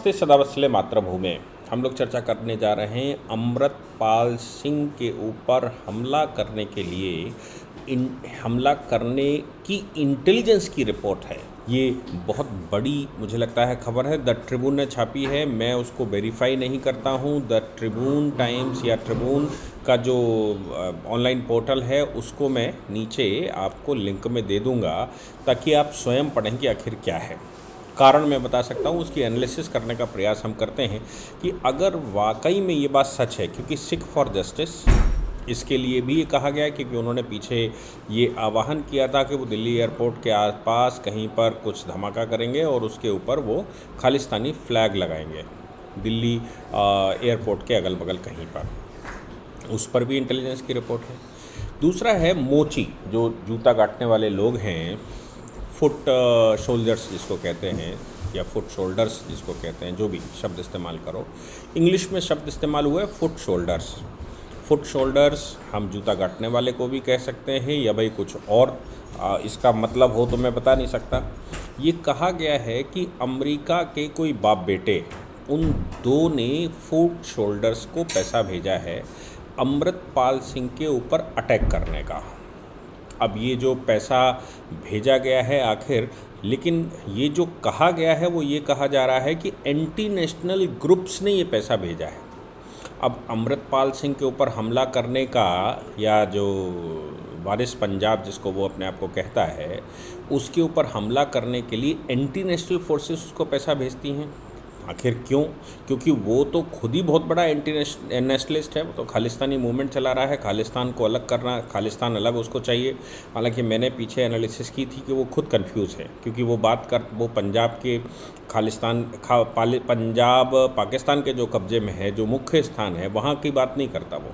नमस्ते सदावत्सले मातृभूमि। हम लोग चर्चा करने जा रहे हैं अमृतपाल सिंह के ऊपर हमला करने के लिए हमला करने की इंटेलिजेंस की रिपोर्ट है। ये बहुत बड़ी मुझे लगता है खबर है। द ट्रिब्यून ने छापी है, मैं उसको वेरीफाई नहीं करता हूँ। द ट्रिब्यून टाइम्स या ट्रिब्यून का जो ऑनलाइन पोर्टल है उसको मैं नीचे आपको लिंक में दे दूँगा ताकि आप स्वयं पढ़ें कि आखिर क्या है। कारण मैं बता सकता हूँ, उसकी एनालिसिस करने का प्रयास हम करते हैं कि अगर वाकई में ये बात सच है, क्योंकि सिख फॉर जस्टिस इसके लिए भी कहा गया है, क्योंकि उन्होंने पीछे ये आह्वान किया था कि वो दिल्ली एयरपोर्ट के आसपास कहीं पर कुछ धमाका करेंगे और उसके ऊपर वो खालिस्तानी फ्लैग लगाएंगे, दिल्ली एयरपोर्ट के अगल बगल कहीं पर। उस पर भी इंटेलिजेंस की रिपोर्ट है। दूसरा है मोची, जो जूता काटने वाले लोग हैं, फुट शोल्डर्स जिसको कहते हैं या फुट शोल्डर्स जिसको कहते हैं, जो भी शब्द इस्तेमाल करो। इंग्लिश में शब्द इस्तेमाल हुआ है फुट शोल्डर्स। फुट शोल्डर्स हम जूता काटने वाले को भी कह सकते हैं या भाई कुछ और इसका मतलब हो तो मैं बता नहीं सकता। ये कहा गया है कि अमेरिका के कोई बाप बेटे उन दो ने फुट शोल्डर्स को पैसा भेजा है अमृतपाल सिंह के ऊपर अटैक करने का। अब ये जो पैसा भेजा गया है आखिर, लेकिन ये जो कहा गया है वो ये कहा जा रहा है कि एंटी नेशनल ग्रुप्स ने ये पैसा भेजा है। अब अमृतपाल सिंह के ऊपर हमला करने का, या जो वारिस पंजाब जिसको वो अपने आप को कहता है, उसके ऊपर हमला करने के लिए एंटी नेशनल फोर्सेस उसको पैसा भेजती हैं। आखिर क्यों? क्योंकि वो तो खुद ही बहुत बड़ा एंटी नेशनलिस्ट है। वो तो खालिस्तानी मूवमेंट चला रहा है, खालिस्तान को अलग करना, खालिस्तान अलग उसको चाहिए। हालांकि मैंने पीछे एनालिसिस की थी कि वो खुद कंफ्यूज है, क्योंकि वो पंजाब के पंजाब पाकिस्तान के जो कब्जे में है, जो मुख्य स्थान है, वहाँ की बात नहीं करता।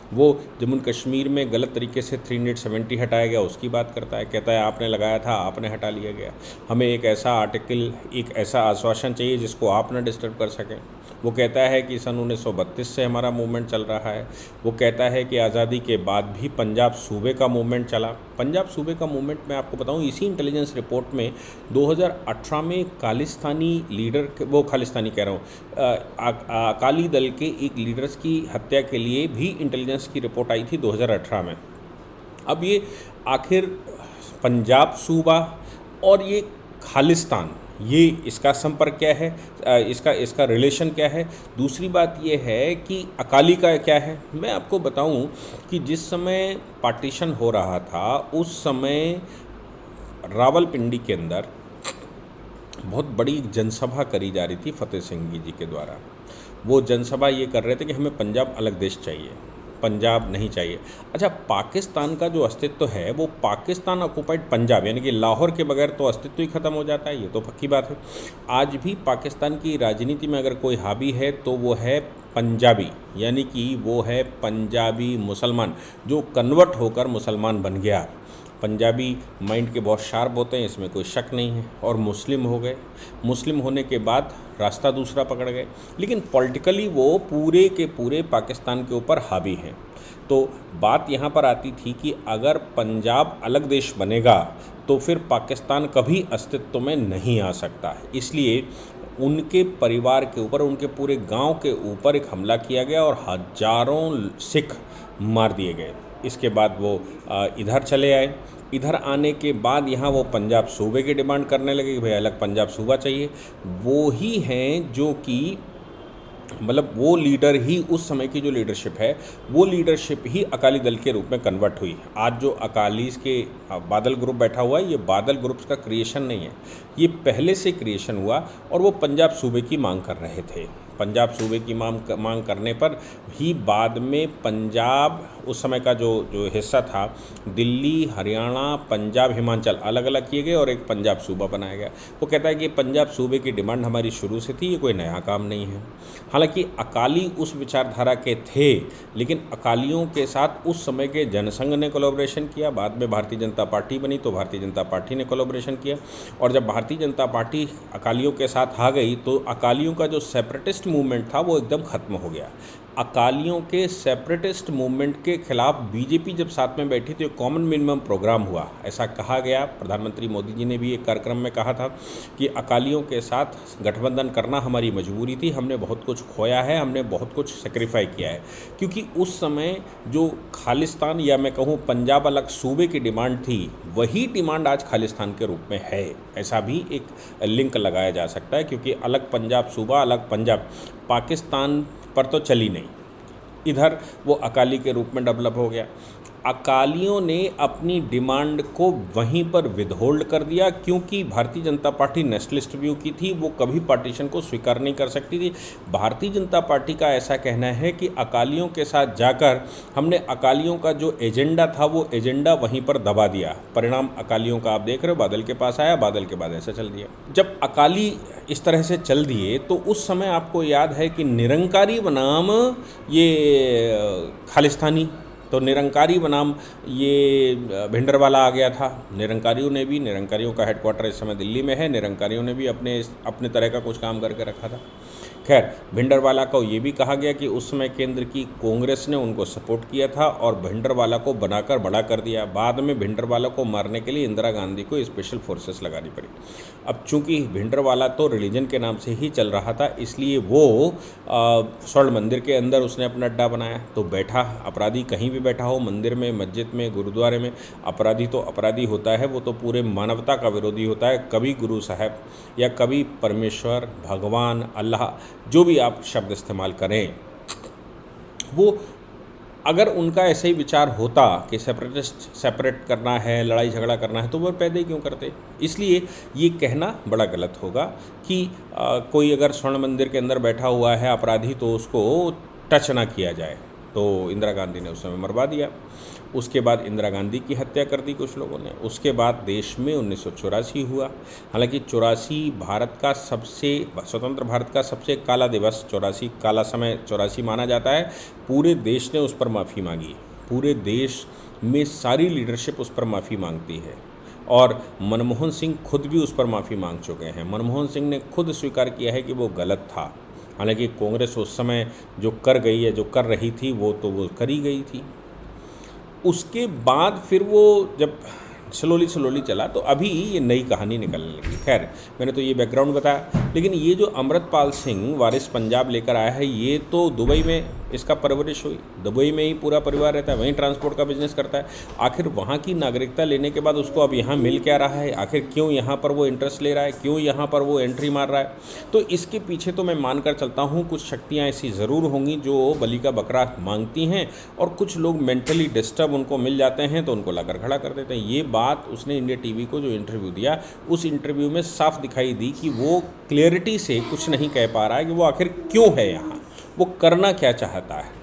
वो जम्मू कश्मीर में गलत तरीके से 370 हटाया गया उसकी बात करता है। कहता है आपने लगाया था, आपने हटा लिया गया। हमें एक ऐसा आर्टिकल, एक ऐसा आश्वासन चाहिए जिसको आप न डिस्टर्ब कर सकें। वो कहता है कि सन 1932 से हमारा मूवमेंट चल रहा है। वो कहता है कि आज़ादी के बाद भी पंजाब सूबे का मूवमेंट चला। पंजाब सूबे का मूवमेंट मैं आपको बताऊं, इसी इंटेलिजेंस रिपोर्ट में 2018 में खालिस्तानी लीडर, वो खालिस्तानी कह रहा हूँ, अकाली दल के एक लीडर्स की हत्या के लिए भी इंटेलिजेंस की रिपोर्ट आई थी 2018 में। अब ये आखिर पंजाब सूबा और ये खालिस्तान, ये इसका संपर्क क्या है, इसका रिलेशन क्या है? दूसरी बात ये है कि अकाली का क्या है। मैं आपको बताऊं कि जिस समय पार्टीशन हो रहा था उस समय रावलपिंडी के अंदर बहुत बड़ी जनसभा करी जा रही थी फतेह सिंह जी के द्वारा। वो जनसभा ये कर रहे थे कि हमें पंजाब अलग देश चाहिए, पंजाब नहीं चाहिए। अच्छा, पाकिस्तान का जो अस्तित्व है वो पाकिस्तान ऑक्युपाइड पंजाब, यानी कि लाहौर के बगैर तो अस्तित्व ही ख़त्म हो जाता है, ये तो पक्की बात है। आज भी पाकिस्तान की राजनीति में अगर कोई हावी है तो वो है पंजाबी, यानी कि वो है पंजाबी मुसलमान जो कन्वर्ट होकर मुसलमान बन गया। पंजाबी माइंड के बहुत शार्प होते हैं, इसमें कोई शक नहीं है। और मुस्लिम हो गए, मुस्लिम होने के बाद रास्ता दूसरा पकड़ गए, लेकिन पॉलिटिकली वो पूरे के पूरे पाकिस्तान के ऊपर हावी हैं। तो बात यहाँ पर आती थी कि अगर पंजाब अलग देश बनेगा तो फिर पाकिस्तान कभी अस्तित्व में नहीं आ सकता है। इसलिए उनके परिवार के ऊपर, उनके पूरे गांव के ऊपर एक हमला किया गया और हजारों सिख मार दिए गए। इसके बाद वो इधर चले आए। इधर आने के बाद यहाँ वो पंजाब सूबे की डिमांड करने लगे कि भाई अलग पंजाब सूबा चाहिए। वो ही हैं जो कि मतलब वो लीडर ही, उस समय की जो लीडरशिप है वो लीडरशिप ही अकाली दल के रूप में कन्वर्ट हुई। आज जो अकालीस के बादल ग्रुप बैठा हुआ है, ये बादल ग्रुप्स का क्रिएशन नहीं है, ये पहले से क्रिएशन हुआ और वो पंजाब सूबे की मांग कर रहे थे। पंजाब सूबे की मांग करने पर भी बाद में पंजाब, उस समय का जो हिस्सा था, दिल्ली, हरियाणा, पंजाब, हिमाचल अलग अलग किए गए और एक पंजाब सूबा बनाया गया। वो कहता है कि पंजाब सूबे की डिमांड हमारी शुरू से थी, ये कोई नया काम नहीं है। हालांकि अकाली उस विचारधारा के थे, लेकिन अकालियों के साथ उस समय के जनसंघ ने कोलैबोरेशन किया। बाद में भारतीय जनता पार्टी बनी तो भारतीय जनता पार्टी ने कोलैबोरेशन किया, और जब भारतीय जनता पार्टी अकालियों के साथ आ गई तो अकालियों का जो सेपरेटिस्ट मूवमेंट था वो एकदम ख़त्म हो गया। अकालियों के सेपरेटिस्ट मूवमेंट के खिलाफ बीजेपी जब साथ में बैठी तो एक कॉमन मिनिमम प्रोग्राम हुआ, ऐसा कहा गया। प्रधानमंत्री मोदी जी ने भी एक कार्यक्रम में कहा था कि अकालियों के साथ गठबंधन करना हमारी मजबूरी थी, हमने बहुत कुछ खोया है, हमने बहुत कुछ सेक्रीफाई किया है। क्योंकि उस समय जो खालिस्तान या मैं कहूँ पंजाब अलग सूबे की डिमांड थी, वही डिमांड आज खालिस्तान के रूप में है। ऐसा भी एक लिंक लगाया जा सकता है, क्योंकि अलग पंजाब सूबा, अलग पंजाब पाकिस्तान पर तो चली नहीं, इधर वो अकाली के रूप में डेवलप हो गया। अकालियों ने अपनी डिमांड को वहीं पर विदहोल्ड कर दिया, क्योंकि Bharatiya Janata party nationalist view की थी, वो कभी पार्टीशन को स्वीकार नहीं कर सकती थी। भारतीय जनता पार्टी का ऐसा कहना है कि अकालियों के साथ जाकर हमने अकालियों का जो एजेंडा था वो एजेंडा वहीं पर दबा दिया। परिणाम अकालियों का आप देख रहे हो, बादल के पास आया, बादल के बाद ऐसा चल दिया। जब अकाली इस तरह से चल दिए तो उस समय आपको याद है कि निरंकारी बनाम ये खालिस्तानी, तो निरंकारी बनाम ये भिंडरवाला आ गया था। निरंकारियों का हेडक्वार्टर इस समय दिल्ली में है, निरंकारियों ने भी अपने तरह का कुछ काम करके रखा था। खैर, भिंडरवाला को ये भी कहा गया कि उस समय केंद्र की कांग्रेस ने उनको सपोर्ट किया था और भिंडरवाला को बनाकर बड़ा कर दिया। बाद में भिंडरवाला को मारने के लिए इंदिरा गांधी को स्पेशल फोर्सेस लगानी पड़ी। अब चूंकि भिंडरवाला तो रिलीजन के नाम से ही चल रहा था, इसलिए वो स्वर्ण मंदिर के अंदर उसने अपना अड्डा बनाया। तो बैठा अपराधी कहीं भी बैठा हो, मंदिर में, मस्जिद में, गुरुद्वारे में, अपराधी तो अपराधी होता है, वो तो पूरे मानवता का विरोधी होता है। कभी गुरु साहब या कभी परमेश्वर, भगवान, अल्लाह, जो भी आप शब्द इस्तेमाल करें, वो अगर उनका ऐसे ही विचार होता कि सेपरेट करना है, लड़ाई झगड़ा करना है, तो वो पैदा ही क्यों करते। इसलिए ये कहना बड़ा गलत होगा कि कोई अगर स्वर्ण मंदिर के अंदर बैठा हुआ है अपराधी तो उसको टच ना किया जाए। तो इंदिरा गांधी ने उस समय मरवा दिया। उसके बाद इंदिरा गांधी की हत्या कर दी कुछ लोगों ने। उसके बाद देश में 1984 हुआ। हालांकि 84 स्वतंत्र भारत का सबसे काला दिवस, 84 काला समय 84 माना जाता है। पूरे देश ने उस पर माफ़ी मांगी। पूरे देश में सारी लीडरशिप उस पर माफ़ी मांगती है और मनमोहन सिंह खुद भी उस पर माफ़ी मांग चुके हैं। मनमोहन सिंह ने खुद स्वीकार किया है कि वो गलत था। हालांकि कांग्रेस उस समय जो कर गई है, जो कर रही थी, वो करी गई थी। उसके बाद फिर वो जब स्लोली चला तो अभी ये नई कहानी निकलने लगी। खैर, मैंने तो ये बैकग्राउंड बताया, लेकिन ये जो अमृतपाल सिंह वारिस पंजाब लेकर आया है, ये तो दुबई में इसका परवरिश हुई, दुबई में ही पूरा परिवार रहता है, वहीं ट्रांसपोर्ट का बिजनेस करता है। आखिर वहाँ की नागरिकता लेने के बाद उसको अब यहाँ मिल क्या रहा है, आखिर क्यों यहाँ पर वो इंटरेस्ट ले रहा है, क्यों यहाँ पर वो एंट्री मार रहा है। तो इसके पीछे तो मैं मानकर चलता हूँ कुछ शक्तियाँ ऐसी ज़रूर होंगी जो बलि का बकरा मांगती हैं, और कुछ लोग मेंटली डिस्टर्ब उनको मिल जाते हैं तो उनको लाकर खड़ा कर देते हैं। ये बात उसने इंडिया टीवी को जो इंटरव्यू दिया, उस इंटरव्यू में साफ दिखाई दी कि वो क्लियरिटी से कुछ नहीं कह पा रहा है कि वो आखिर क्यों है यहाँ, वो करना क्या चाहता है।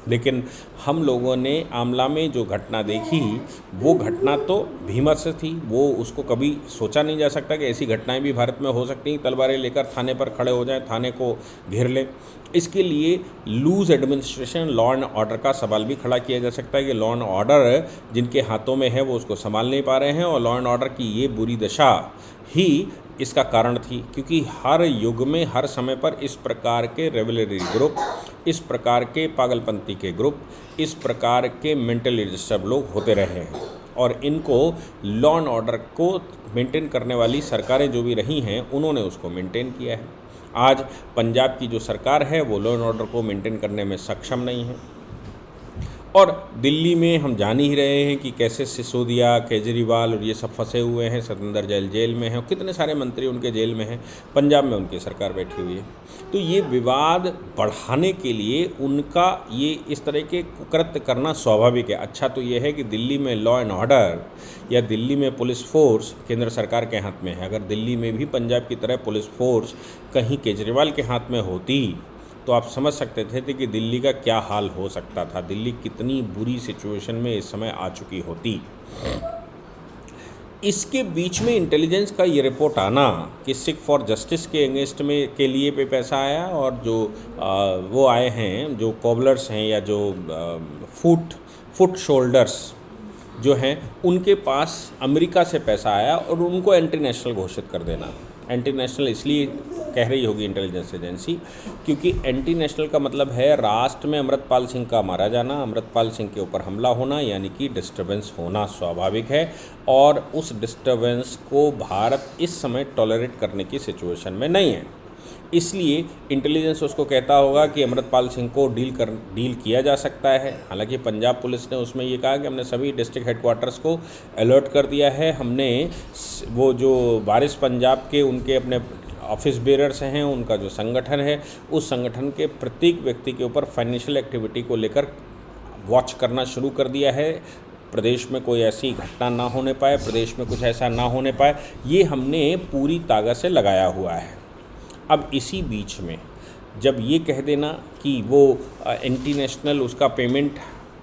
लेकिन हम लोगों ने आमला में जो घटना देखी, वो घटना तो भीमस थी। वो उसको कभी सोचा नहीं जा सकता कि ऐसी घटनाएं भी भारत में हो सकती हैं। तलवारें लेकर थाने पर खड़े हो जाएं, थाने को घेर लें। इसके लिए loose administration, law and order का सवाल भी खड़ा किया जा सकता है कि लॉ एंड ऑर्डर जिनके हाथों में है वो उसको संभाल नहीं पा रहे हैं, और लॉ एंड ऑर्डर की ये बुरी दशा ही इसका कारण थी। क्योंकि हर युग में, हर समय पर इस प्रकार के रेवलरी ग्रुप, इस प्रकार के पागलपंथी के ग्रुप, इस प्रकार के मेंटली डिस्टर्ब लोग होते रहे हैं, और इनको लॉ एंड ऑर्डर को मेंटेन करने वाली सरकारें जो भी रही हैं, उन्होंने उसको मेंटेन किया है। आज पंजाब की जो सरकार है वो लॉ एंड ऑर्डर को मेंटेन करने में सक्षम नहीं है। और दिल्ली में हम जान ही रहे हैं कि कैसे सिसोदिया, केजरीवाल और ये सब फंसे हुए हैं। सतेंद्र जेल में हैं, और कितने सारे मंत्री उनके जेल में हैं। पंजाब में उनकी सरकार बैठी हुई है। तो ये विवाद बढ़ाने के लिए उनका ये इस तरह के कुकृत्य करना स्वाभाविक है। अच्छा तो ये है कि दिल्ली में लॉ एंड ऑर्डर या दिल्ली में पुलिस फोर्स केंद्र सरकार के हाथ में है। अगर दिल्ली में भी पंजाब की तरह पुलिस फोर्स कहीं केजरीवाल के हाथ में होती तो आप समझ सकते थे कि दिल्ली का क्या हाल हो सकता था, दिल्ली कितनी बुरी सिचुएशन में इस समय आ चुकी होती। इसके बीच में इंटेलिजेंस का ये रिपोर्ट आना कि सिख फॉर जस्टिस के अगेंस्ट में के लिए पे पैसा आया, और जो वो आए हैं जो कॉबलर्स हैं या जो फुट शोल्डर्स जो हैं, उनके पास अमेरिका से पैसा आया और उनको एंटी नेशनल घोषित कर देना। एंटी नेशनल इसलिए कह रही होगी इंटेलिजेंस एजेंसी क्योंकि एंटी नेशनल का मतलब है राष्ट्र में अमृतपाल सिंह का मारा जाना, अमृतपाल सिंह के ऊपर हमला होना, यानी कि डिस्टर्बेंस होना स्वाभाविक है और उस डिस्टर्बेंस को भारत इस समय टॉलरेट करने की सिचुएशन में नहीं है। इसलिए इंटेलिजेंस उसको कहता होगा कि अमृतपाल सिंह को डील किया जा सकता है। हालांकि पंजाब पुलिस ने उसमें ये कहा कि हमने सभी डिस्ट्रिक्ट हेडक्वार्टर्स को अलर्ट कर दिया है, हमने वो जो वारिस पंजाब के उनके अपने ऑफिस बेरर्स हैं, उनका जो संगठन है, उस संगठन के प्रत्येक व्यक्ति के ऊपर फाइनेंशियल एक्टिविटी को लेकर वॉच करना शुरू कर दिया है। प्रदेश में कोई ऐसी घटना ना होने पाए, प्रदेश में कुछ ऐसा ना होने पाए, ये हमने पूरी ताकत से लगाया हुआ है। अब इसी बीच में जब ये कह देना कि वो एंटी नेशनल उसका पेमेंट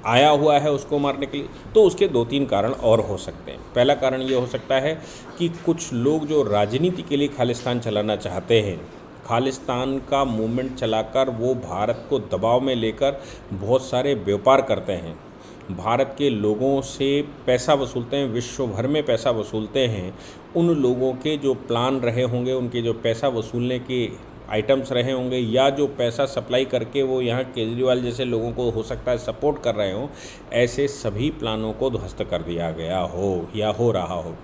आया हुआ है उसको मारने के लिए, तो उसके 2-3 कारण और हो सकते हैं। पहला कारण ये हो सकता है कि कुछ लोग जो राजनीति के लिए खालिस्तान चलाना चाहते हैं, खालिस्तान का मूवमेंट चलाकर वो भारत को दबाव में लेकर बहुत सारे व्यापार करते हैं, भारत के लोगों से पैसा वसूलते हैं, विश्व भर में पैसा वसूलते हैं। उन लोगों के जो प्लान रहे होंगे, उनके जो पैसा वसूलने के आइटम्स रहे होंगे, या जो पैसा सप्लाई करके वो यहाँ केजरीवाल जैसे लोगों को हो सकता है सपोर्ट कर रहे हों, ऐसे सभी प्लानों को ध्वस्त कर दिया गया हो या हो रहा हो।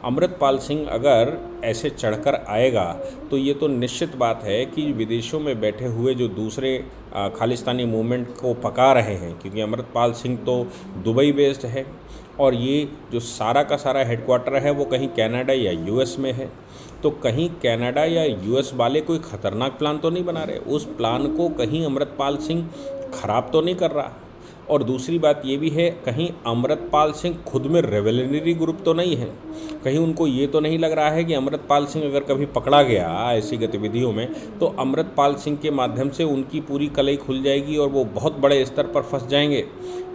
अमृतपाल सिंह अगर ऐसे चढ़कर आएगा तो ये तो निश्चित बात है कि विदेशों में बैठे हुए जो दूसरे खालिस्तानी मूवमेंट को पका रहे हैं, क्योंकि अमृतपाल सिंह तो दुबई बेस्ड है और ये जो सारा का सारा हेडक्वार्टर है वो कहीं कनाडा या यूएस में है, तो कहीं कनाडा या यूएस वाले कोई ख़तरनाक प्लान तो नहीं बना रहे, उस प्लान को कहीं अमृतपाल सिंह खराब तो नहीं कर रहा। और दूसरी बात ये भी है, कहीं अमृतपाल सिंह खुद में रेवोल्यूशनरी ग्रुप तो नहीं है, कहीं उनको ये तो नहीं लग रहा है कि अमृतपाल सिंह अगर कभी पकड़ा गया ऐसी गतिविधियों में तो अमृतपाल सिंह के माध्यम से उनकी पूरी कलई खुल जाएगी और वो बहुत बड़े स्तर पर फंस जाएंगे।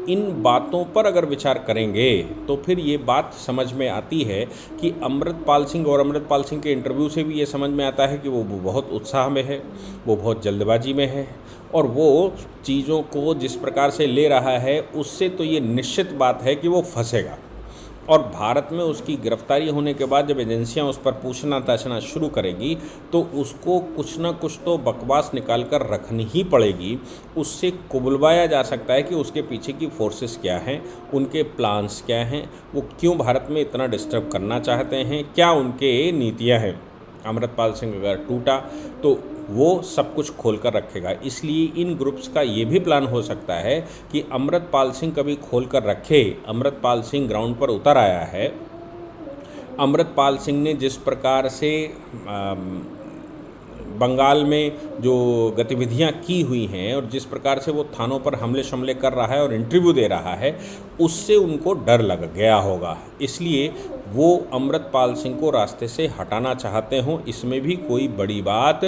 इन बातों पर अगर विचार करेंगे तो फिर ये बात समझ में आती है कि अमृतपाल सिंह, और अमृतपाल सिंह के इंटरव्यू से भी ये समझ में आता है कि वो बहुत उत्साह में है, वो बहुत जल्दबाजी में है और वो चीज़ों को जिस प्रकार से ले रहा है उससे तो ये निश्चित बात है कि वो फंसेगा। और भारत में उसकी गिरफ्तारी होने के बाद जब एजेंसियां उस पर पूछना ताछना शुरू करेंगी तो उसको कुछ ना कुछ तो बकवास निकाल कर रखनी ही पड़ेगी। उससे कुबलवाया जा सकता है कि उसके पीछे की फोर्सेस क्या हैं, उनके प्लान्स क्या हैं, वो क्यों भारत में इतना डिस्टर्ब करना चाहते हैं, क्या उनके नीतियाँ हैं। अमृतपाल सिंह अगर टूटा तो वो सब कुछ खोल कर रखेगा। इसलिए इन ग्रुप्स का ये भी प्लान हो सकता है कि अमृतपाल सिंह कभी खोल कर रखे। अमृतपाल सिंह ग्राउंड पर उतर आया है, अमृतपाल सिंह ने जिस प्रकार से बंगाल में जो गतिविधियां की हुई हैं और जिस प्रकार से वो थानों पर हमले शमले कर रहा है और इंटरव्यू दे रहा है, उससे उनको डर लग गया होगा, इसलिए वो अमृतपाल सिंह को रास्ते से हटाना चाहते हों, इसमें भी कोई बड़ी बात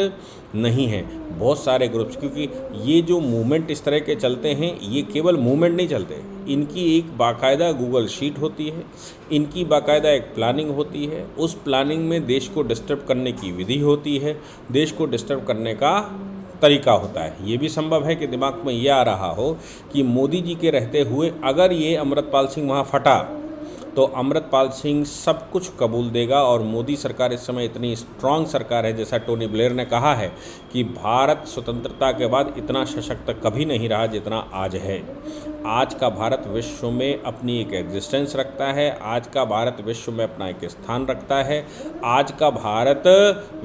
नहीं है। बहुत सारे ग्रुप्स, क्योंकि ये जो मूवमेंट इस तरह के चलते हैं, ये केवल मूवमेंट नहीं चलते, इनकी एक बाकायदा गूगल शीट होती है, इनकी बाकायदा एक प्लानिंग होती है, उस प्लानिंग में देश को डिस्टर्ब करने की विधि होती है, देश को डिस्टर्ब करने का तरीका होता है। ये भी संभव है कि दिमाग में ये आ रहा हो कि मोदी जी के रहते हुए अगर ये अमृतपाल सिंह वहाँ फटा तो अमृतपाल सिंह सब कुछ कबूल देगा और मोदी सरकार इस समय इतनी स्ट्रांग सरकार है, जैसा टोनी ब्लेयर ने कहा है कि भारत स्वतंत्रता के बाद इतना सशक्त कभी नहीं रहा जितना आज है। आज का भारत विश्व में अपनी एक एग्जिस्टेंस रखता है, आज का भारत विश्व में अपना एक स्थान रखता है, आज का भारत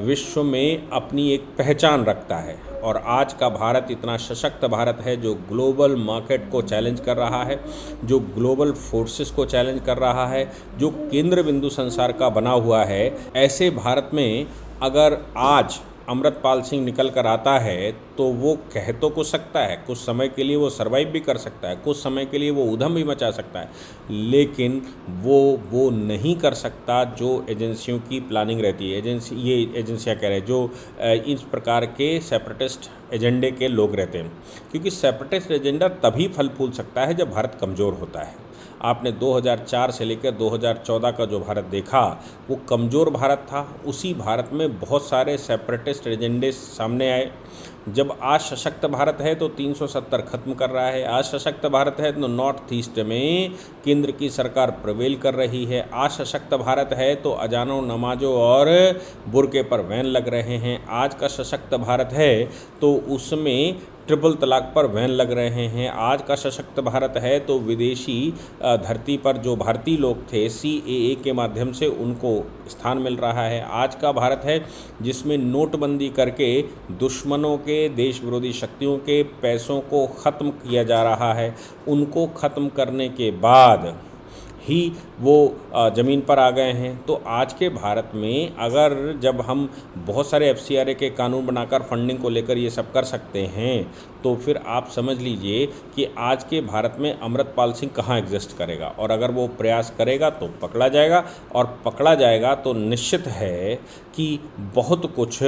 विश्व में अपनी एक पहचान रखता है और आज का भारत इतना सशक्त भारत है जो ग्लोबल मार्केट को चैलेंज कर रहा है, जो ग्लोबल फोर्सेस को चैलेंज कर रहा है, जो केंद्र बिंदु संसार का बना हुआ है। ऐसे भारत में अगर आज अमृतपाल सिंह निकल कर आता है तो वो कह तो कुछ सकता है, कुछ समय के लिए वो सर्वाइव भी कर सकता है, कुछ समय के लिए वो उधम भी मचा सकता है, लेकिन वो नहीं कर सकता जो एजेंसियों की प्लानिंग रहती है। ये एजेंसियाँ कह रहे हैं जो इस प्रकार के सेपरेटिस्ट एजेंडे के लोग रहते हैं, क्योंकि सेपरेटिस्ट एजेंडा तभी फल फूल सकता है जब भारत कमज़ोर होता है। आपने 2004 से लेकर 2014 का जो भारत देखा वो कमज़ोर भारत था, उसी भारत में बहुत सारे सेपरेटिस्ट एजेंडे सामने आए जब आज सशक्त भारत है तो 370 खत्म कर रहा है, आज सशक्त भारत है तो नॉर्थ ईस्ट में केंद्र की सरकार प्रवेल कर रही है, आज सशक्त भारत है तो अजानों नमाजों और बुर्के पर बैन लग रहे हैं, आज का सशक्त भारत है तो उसमें ट्रिपल तलाक पर बैन लग रहे हैं, आज का सशक्त भारत है तो विदेशी धरती पर जो भारतीय लोग थे CAA के माध्यम से उनको स्थान मिल रहा है, आज का भारत है जिसमें नोटबंदी करके दुश्मनों के, देश विरोधी शक्तियों के पैसों को ख़त्म किया जा रहा है, उनको ख़त्म करने के बाद ही वो ज़मीन पर आ गए हैं। तो आज के भारत में अगर जब हम बहुत सारे FCRA के कानून बनाकर फंडिंग को लेकर ये सब कर सकते हैं तो फिर आप समझ लीजिए कि आज के भारत में अमृतपाल सिंह कहाँ एग्जिस्ट करेगा, और अगर वो प्रयास करेगा तो पकड़ा जाएगा, और पकड़ा जाएगा तो निश्चित है कि बहुत कुछ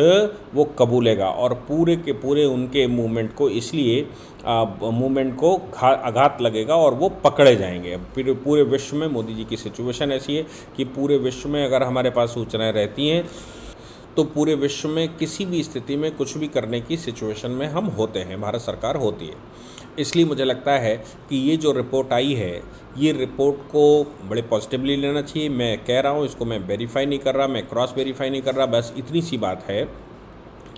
वो कबूलेगा और पूरे के पूरे उनके मूवमेंट को इसलिए मूवमेंट को आघात लगेगा और वो पकड़े जाएंगे। फिर पूरे विश्व में मोदी जी की सिचुएशन ऐसी है कि पूरे विश्व में अगर हमारे पास सूचनाएं रहती हैं तो पूरे विश्व में किसी भी स्थिति में कुछ भी करने की सिचुएशन में हम होते हैं, भारत सरकार होती है। इसलिए मुझे लगता है कि ये जो रिपोर्ट आई है, ये रिपोर्ट को बड़े पॉजिटिवली लेना चाहिए। मैं कह रहा हूँ, इसको मैं वेरीफाई नहीं कर रहा, मैं क्रॉस वेरीफाई नहीं कर रहा, बस इतनी सी बात है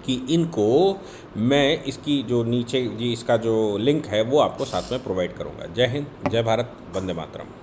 कि इनको मैं इसकी जो नीचे जी इसका जो लिंक है वो आपको साथ में प्रोवाइड करूँगा। जय हिंद, जय भारत, वंदे मातरम।